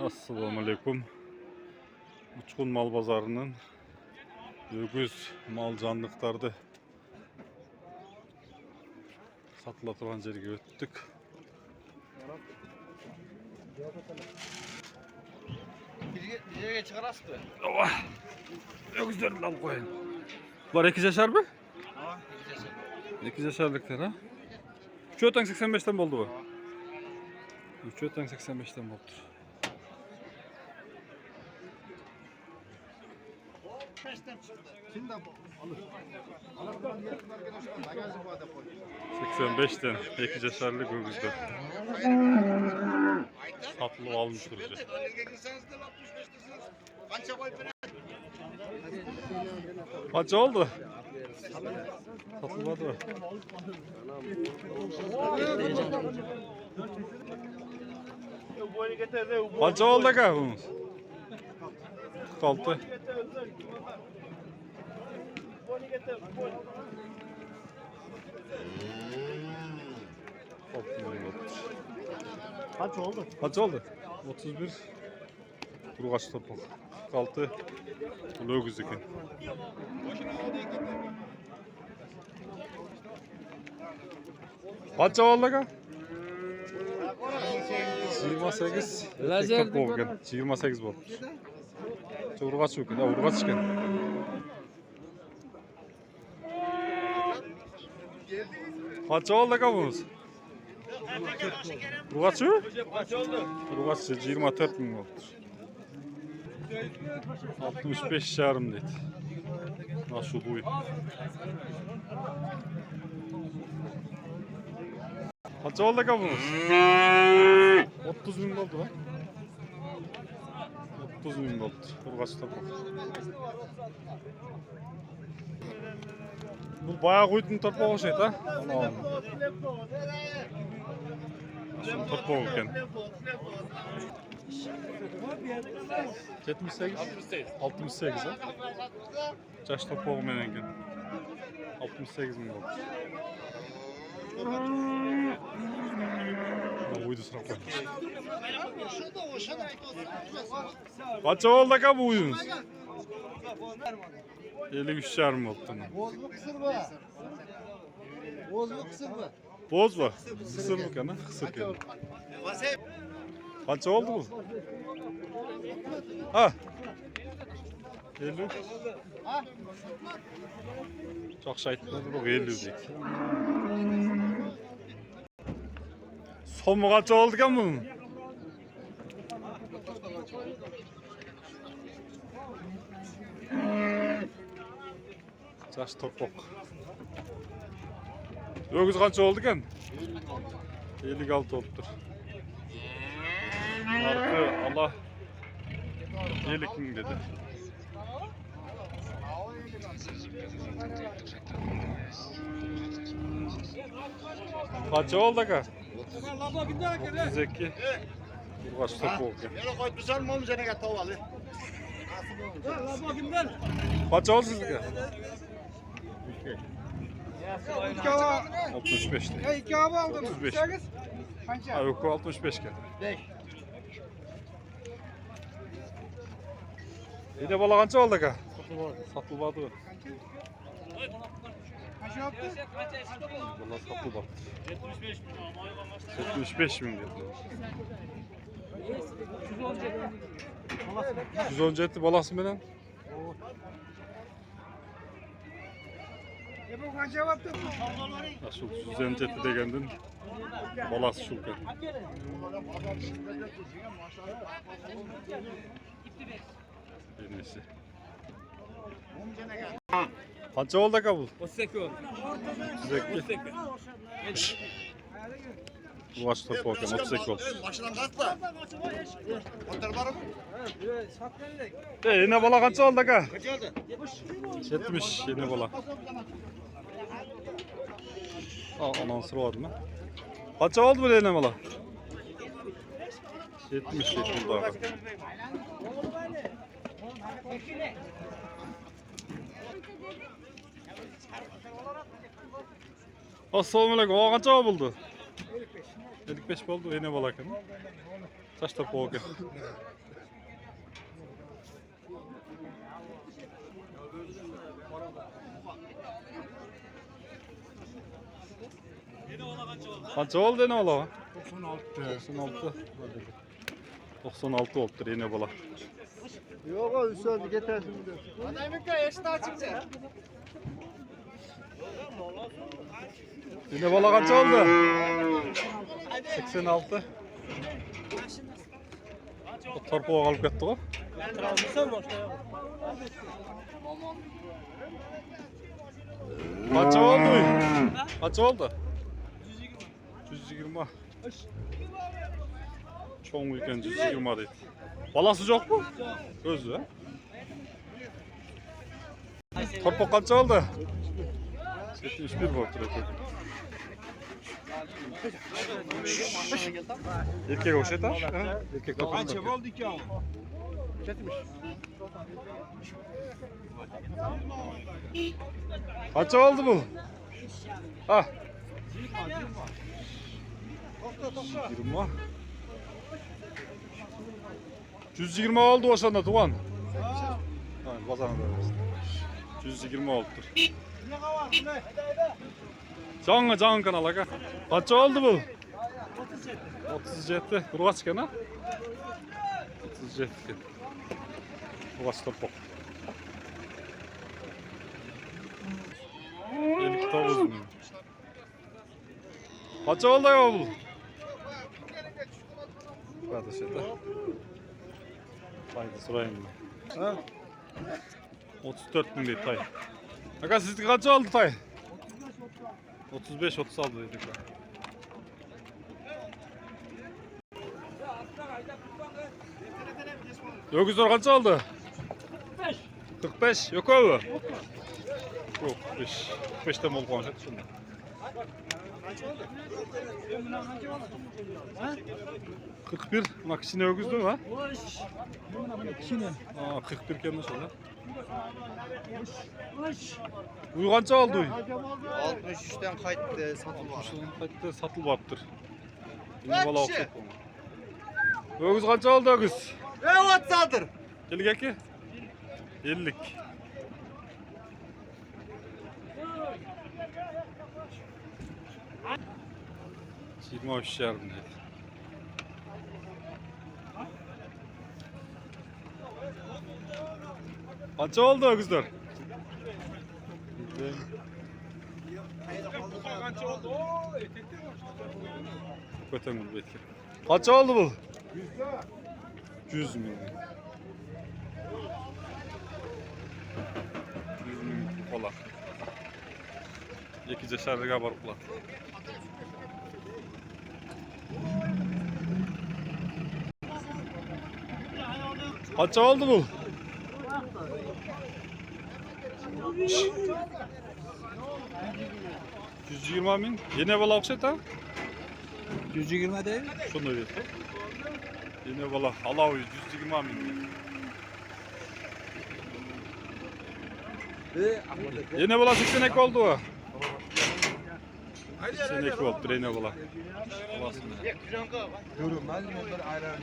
Assalamu alaikum. Uçkun mal pazarının öküz mal canlıklardı satılatılan yerge öttük. Bir yere çıkarastı. Ova. Öküzlerini alıp koyun. Var 2 yaşar mı? Ha, 2 yaşarlıklar ha. 3 öten 85'ten oldu bu. 3 öten 85'ten oldu. Şimdi alır. 85'ten 2 yaşarlık öküzler. Satılıp almış durucu. Kaça oldu? Satılmadı mı? Kaça oldu kahvemiz? 46. Kaç oldu? Kaç oldu? 31. Kuru kaç topuk? 46. Kulu gözükün. Kaç oldu ka? 28. Lazer Topuk 28 bu. Kuru kaç yok? Kuru kaç çıkın? Kaç oldu ka bunuz? Kuru kaç yok? Kuru kaç 24 bin oldu. 65 yarım dedi. Nasıl bu? Kaç oldu kabımız? 30 bin oldu lan. 30 bin oldu. Burgası tapu. Bu bayağı koydun torpağı şey ha? Anam. Şimdi torpağı olurken. 78. 68 ha? Caş torpağı menenken. 68 bin oldu. Uydu sıra koymuş. Kaç oldu ka bu uyunuz? 53 yarım oldu. Boz mu kısır mı? Boz mu kısır mı? Boz mu? Kısır mı kana? Kısır kana. Kaç oldu bu? Ha. 50. Çok şahitler bu 50 dedik. Son mu kaç oldu kan bunun? Caş topuk. Öküz kaç oldu kan? 56 oldudur. Markı Allah 50 bin dedi. Kaç oldu ka? 32. Burgaz topuk. Kaç oldu sizde? 65 değil. 2 abi aldım. 35. 8. Kaç? Ha yok 65 geldi. 5. Bir de bala kaç oldu ka? Satılmadı. Kaç yaptı? Valla satılmadı. 75 bin dedi. 117 balası menen? Bu kaç yaptı? Nasıl 117 degendin balası şulka. Yenisi. Kaça oldu kabul? 38. 32. Bu açtı poken 38 oldu. Başından kalkma. Otur var mı? Yine bala kaç oldu ka? Kaç oldu? 70 yine bala. Anonsur var mı? Kaç oldu bu yine bala? 70 oldu abi. Assalamu alaikum. O kaça buldu? 55 oldu yine balakın. Taş topu oku. Kaç oldu yine ola? 96. 96 oldu yine bala. Yok o üstüne getirsin. Adamın yaşta açıkça. Yine bala kaç oldu? 86. O torpoğa kalıp gitti o. Kaç oldu? Kaç oldu? 120. Çoğun weekend 120 deydi. Balası yok mu? Özü. Torpok kaç oldu? 71 bu trafik. Erkek o şey ta? Erkek dokuz. Kaç oldu ki ama? Kaç oldu bu? Ha. 120. 120 oldu o sana Doğan. Ha, bazana da versin. 120 oldu. Canlı kanala ka. Kaç oldu bu? 37. Burası kana? 37. Burası topuk. 59 mu? Kaç oldu ya bu? Hadi şeyde. Haydi sorayım mı? Ha? 34 bin değil tay. Aga sizde kaç oldu tay? 35-36 dedik. Yok güzel kaç oldu? 45. Yok abi. Yok 45. 45'te mol konuşat şunda. 41. Bak içine öküz değil mi ha? Aa 41 kendine şöyle. Bu kaç oldu? 63'ten kayıttı satılma. Hatta satılmaktır. Yine bala okuyup onu. Öküz kaç oldu öküz? Evet satır. Gel gel ki. 50'lik. Yirmi üç yarım değil. Kaç oldu öküzler? Kötü belki. Kaç oldu bu? 100 milyon. 100 milyon kola. İki şerriga var ulan. Kaç oldu bu? 120 bin. Yine bala okşet ha? 120 değil. Şunu öyle. Yine bala halav 120 bin. Yine bala 80 ek oldu o. 80 ek oldu yine bala. Görün, ben de ayran.